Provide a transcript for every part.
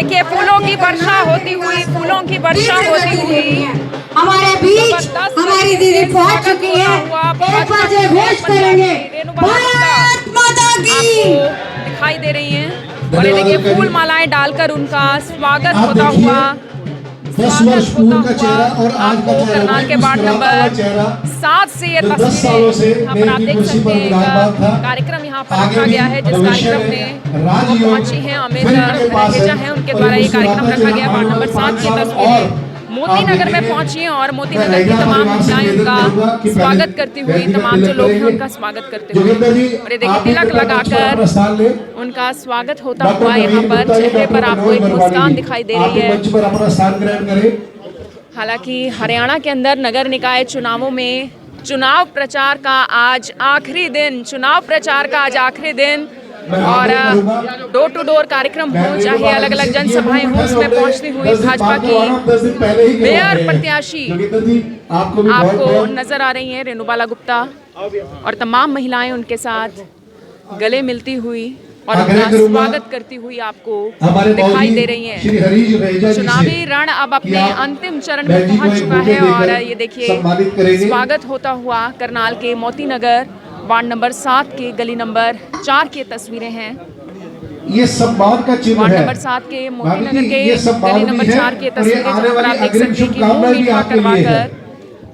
देखिए फूलों की वर्षा होती हुई हमारे बीच हमारी दीदी पहुंच चुकी है। एक बार जय घोष करेंगे, भारत माता की। दिखाई दे रही हैं और ये देखिए फूल मालाएं डालकर उनका स्वागत होता हुआ 10 वर्ष पूर्व का चेहरा और आज का चेहरा करनाल के वार्ड नंबर 7 से ये जो 10 सालों से तस्वीरें यहाँ पर आप देख सकते हैं। कार्यक्रम यहाँ पर रखा गया है जिस कार्यक्रम में वो पहुंची हैं अमित रहेजा हैं, उनके द्वारा ये कार्यक्रम रखा गया। वार्ड नंबर 7 की तस्वीरें मोती नगर में पहुंची हैं और मोती नगर की तमाम महिलाएं उनका स्वागत करती हुई, तमाम जो लोग हैं उनका स्वागत करते हुए, और ये देखिए तिलक लगाकर उनका स्वागत होता हुआ यहाँ पर चेहरे पर आपको एक मुस्कान दिखाई दे रही है। हालांकि हरियाणा के अंदर नगर निकाय चुनावों में चुनाव प्रचार का आज आखिरी दिन और डोर टू डोर कार्यक्रम हो, चाहे अलग अलग जनसभाएं हो, उसमें पहुंचती हुई भाजपा की मेयर प्रत्याशी आपको नजर आ रही हैं रेणुबाला गुप्ता, और तमाम महिलाएं उनके साथ गले मिलती हुई और उनका स्वागत करती हुई आपको दिखाई दे रही हैं। चुनावी रण अब अपने अंतिम चरण में पहुंच चुका है और ये देखिए स्वागत होता हुआ करनाल के मोती नगर वार्ड नंबर 7 के गली नंबर 4 की तस्वीरें हैं। ये सम्मान का चिन्ह है। वार्ड नंबर 7 के मोती नगर के गली नंबर 4 की तस्वीरें जहां पर आप देख सकते हैं कि मुंह मीठा करवाकर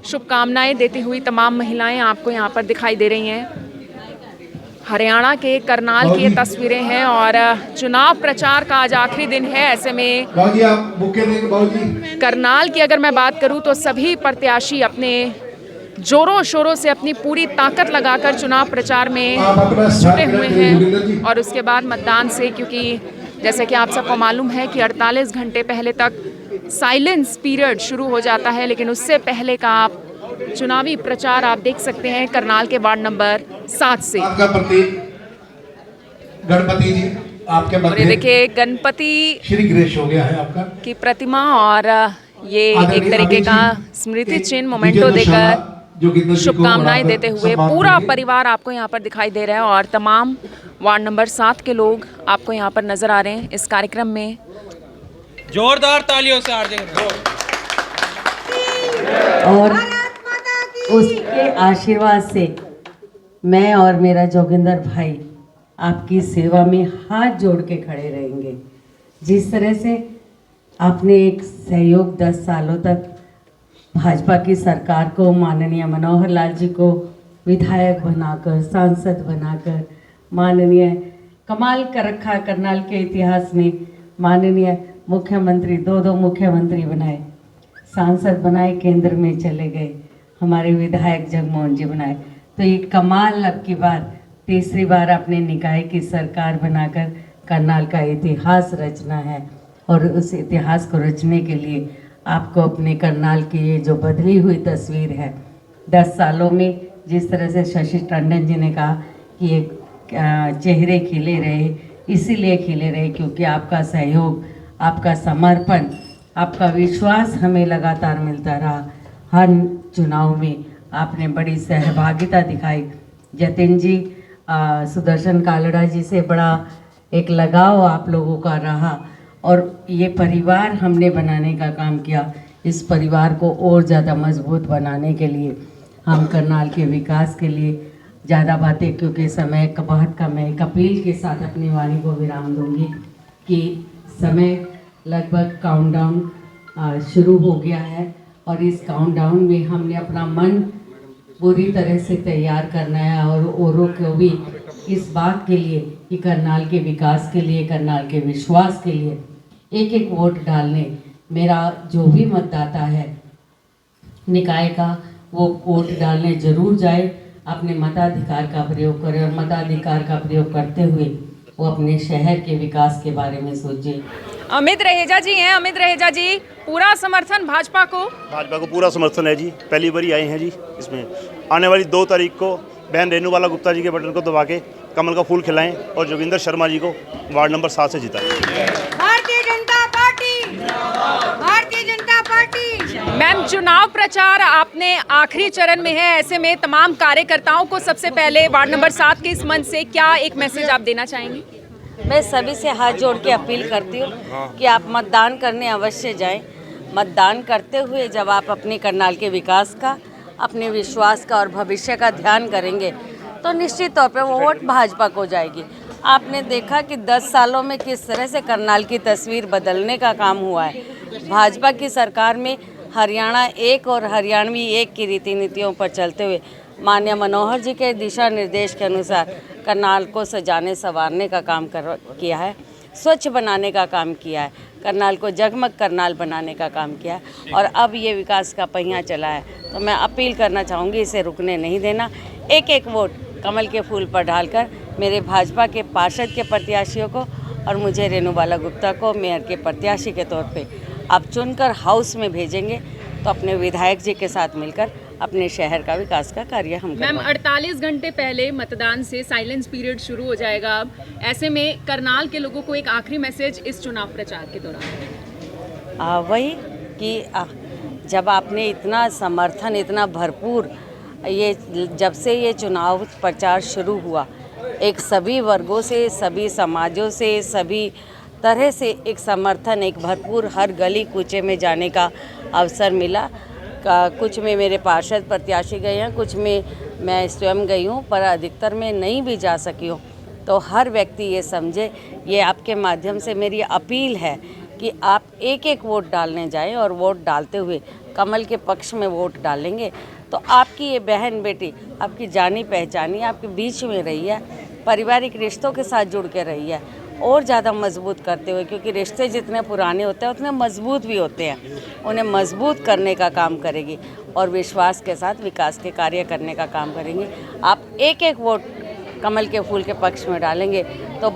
शुभकामनाएं देती हुई तमाम महिलाएं आपको यहाँ पर दिखाई दे रही हैं। हरियाणा के करनाल की तस्वीरें हैं और चुनाव प्रचार का आज आखिरी दिन है। ऐसे में करनाल की अगर मैं बात करूं तो सभी प्रत्याशी अपने जोरों शोरों से अपनी पूरी ताकत लगाकर चुनाव प्रचार में जुटे हुए हैं और उसके बाद मतदान से, क्योंकि जैसे कि आप सबको मालूम है कि 48 घंटे पहले तक साइलेंस पीरियड शुरू हो जाता है, लेकिन उससे पहले का आप चुनावी प्रचार आप देख सकते हैं करनाल के वार्ड नंबर 7 से। आपका प्रतीक गणपति जी आपके मध्य, देखिए गणपति श्री गणेश हो गया है आपका की प्रतिमा और ये एक तरीके का स्मृति चिन्ह मोमेंटो देकर शुभकामनाएं देते हुए पूरा परिवार आपको यहाँ पर दिखाई दे रहा है और तमाम वार्ड नंबर 7 के लोग आपको यहाँ पर नजर आ रहे हैं। इस कार्यक्रम में जोरदार तालियों से और उसके आशीर्वाद से मैं और मेरा जोगिंदर भाई आपकी सेवा में हाथ जोड़ के खड़े रहेंगे। जिस तरह से आपने एक सहयोग 10 सालों तक भाजपा की सरकार को, माननीय मनोहर लाल जी को विधायक बनाकर, सांसद बनाकर, माननीय कमाल कर रखा करनाल के इतिहास में, माननीय मुख्यमंत्री 2 मुख्यमंत्री बनाए, सांसद बनाए, केंद्र में चले गए, हमारे विधायक जगमोहन जी बनाए, तो ये कमाल अब की बार तीसरी बार अपने निकाय की सरकार बनाकर करनाल का इतिहास रचना है। और उस इतिहास को रचने के लिए आपको अपने करनाल की ये जो बदली हुई तस्वीर है 10 सालों में, जिस तरह से शशि टंडन जी ने कहा कि ये चेहरे खिले रहे, इसीलिए खिले रहे क्योंकि आपका सहयोग, आपका समर्पण, आपका विश्वास हमें लगातार मिलता रहा। हर चुनाव में आपने बड़ी सहभागिता दिखाई। जतिन जी, सुदर्शन कालड़ा जी से बड़ा एक लगाव आप लोगों का रहा और ये परिवार हमने बनाने का काम किया। इस परिवार को और ज़्यादा मजबूत बनाने के लिए हम करनाल के विकास के लिए ज़्यादा बातें, क्योंकि समय बहुत कम है, एक अपील के साथ अपनी वाणी को विराम दूंगी कि समय लगभग काउंटडाउन शुरू हो गया है और इस काउंटडाउन में हमने अपना मन पूरी तरह से तैयार करना है और औरों को भी इस बात के लिए कि करनाल के विकास के लिए, करनाल के विश्वास के लिए एक एक वोट डालने, मेरा जो भी मतदाता है निकाय का, वो वोट डालने जरूर जाए, अपने मताधिकार का प्रयोग करें और मताधिकार का प्रयोग करते हुए वो अपने शहर के विकास के बारे में सोचे। अमित रहेजा जी हैं। अमित रहेजा जी, पूरा समर्थन भाजपा को पूरा समर्थन है जी। पहली बार आए हैं जी। इसमें आने वाली 2 तारीख को बहन रेणुबाला गुप्ता जी के बटन को दबा के कमल का फूल खिलाएं और जोगिंदर शर्मा जी को वार्ड नंबर 7 से जिताएं। Bharatiya Janata party, Bharatiya Janata party. Ma'am, चुनाव प्रचार आपने आखिरी चरण में है, ऐसे में तमाम कार्यकर्ताओं को सबसे पहले वार्ड नंबर 7 के इस मंच से क्या एक मैसेज आप देना चाहेंगी? मैं सभी से हाथ जोड़ के अपील करती हूँ कि आप मतदान करने अवश्य जाएं। मतदान करते हुए जब आप अपनी करनाल के विकास का, अपने विश्वास का और भविष्य का ध्यान करेंगे तो निश्चित तौर पे वो वोट भाजपा को जाएगी। आपने देखा कि 10 सालों में किस तरह से करनाल की तस्वीर बदलने का काम हुआ है। भाजपा की सरकार में हरियाणा एक और हरियाणवी एक की रीति नीतियों पर चलते हुए माननीय मनोहर जी के दिशा निर्देश के अनुसार करनाल को सजाने संवारने का काम किया है, स्वच्छ बनाने का काम किया है, करनाल को जगमग करनाल बनाने का काम किया है और अब ये विकास का पहिया चला है। तो मैं अपील करना चाहूँगी इसे रुकने नहीं देना। एक एक वोट कमल के फूल पर डालकर मेरे भाजपा के पार्षद के प्रत्याशियों को और मुझे रेणुबाला गुप्ता को मेयर के प्रत्याशी के तौर पे आप चुनकर हाउस में भेजेंगे तो अपने विधायक जी के साथ मिलकर अपने शहर का विकास का कार्य हम मैम, करवाएंगे। 48 घंटे पहले मतदान से साइलेंस पीरियड शुरू हो जाएगा। अब ऐसे में करनाल के लोगों को एक आखिरी मैसेज इस चुनाव प्रचार के दौरान वही कि जब आपने इतना समर्थन, इतना भरपूर, ये जब से ये चुनाव प्रचार शुरू हुआ, एक सभी वर्गों से, सभी समाजों से, सभी तरह से एक समर्थन, एक भरपूर हर गली कूचे में जाने का अवसर मिला। कुछ में मेरे पार्षद प्रत्याशी गए हैं, कुछ में मैं स्वयं गई हूँ, पर अधिकतर में नहीं भी जा सकी हूँ। तो हर व्यक्ति ये समझे, ये आपके माध्यम से मेरी अपील है कि आप एक एक वोट डालने जाएं और वोट डालते हुए कमल के पक्ष में वोट डालेंगे तो आपकी ये बहन बेटी, आपकी जानी पहचानी आपके बीच में रही है, पारिवारिक रिश्तों के साथ जुड़ के रही है और ज़्यादा मजबूत करते हुए, क्योंकि रिश्ते जितने पुराने होते हैं उतने मजबूत भी होते हैं, उन्हें मजबूत करने का काम करेगी और विश्वास के साथ विकास के कार्य करने का काम करेंगे। आप एक एक वोट कमल के फूल के पक्ष में डालेंगे तो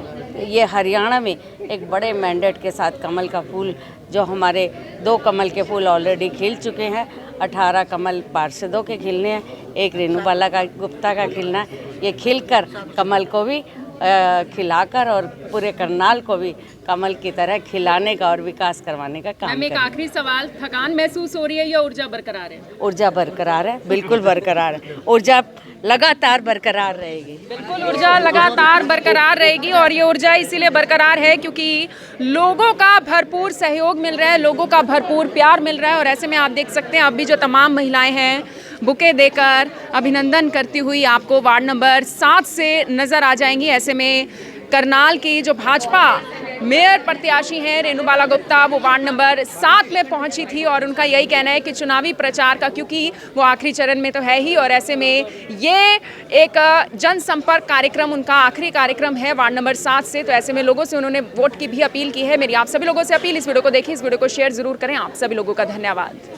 ये हरियाणा में एक बड़े मैंडेट के साथ कमल का फूल, जो हमारे 2 कमल के फूल ऑलरेडी खिल चुके हैं, 18 कमल पार्षदों के खिलने हैं, एक रेणुबाला का गुप्ता का खिलना है, ये खिलकर कमल को भी खिलाकर और पूरे करनाल को भी कमल की तरह खिलाने का और विकास करवाने का काम मैम, एक आखिरी सवाल, थकान महसूस हो रही है या ऊर्जा बरकरार है? ऊर्जा बरकरार है, बिल्कुल बरकरार है। ऊर्जा लगातार बरकरार रहेगी। बिल्कुल, ऊर्जा लगातार बरकरार रहेगी और ये ऊर्जा इसीलिए बरकरार है क्योंकि लोगों का भरपूर सहयोग मिल रहा है, लोगों का भरपूर प्यार मिल रहा है। और ऐसे में आप देख सकते हैं अब भी जो तमाम महिलाएं हैं बुके देकर अभिनंदन करती हुई आपको वार्ड नंबर 7 से नज़र आ जाएंगी। ऐसे में करनाल की जो भाजपा मेयर प्रत्याशी हैं रेणुबाला गुप्ता, वो वार्ड नंबर 7 में पहुंची थी और उनका यही कहना है कि चुनावी प्रचार का, क्योंकि वो आखिरी चरण में तो है ही, और ऐसे में ये एक जनसंपर्क कार्यक्रम उनका आखिरी कार्यक्रम है वार्ड नंबर 7 से। तो ऐसे में लोगों से उन्होंने वोट की भी अपील की है। मेरी आप सभी लोगों से अपील, इस वीडियो को देखिए, इस वीडियो को शेयर ज़रूर करें। आप सभी लोगों का धन्यवाद।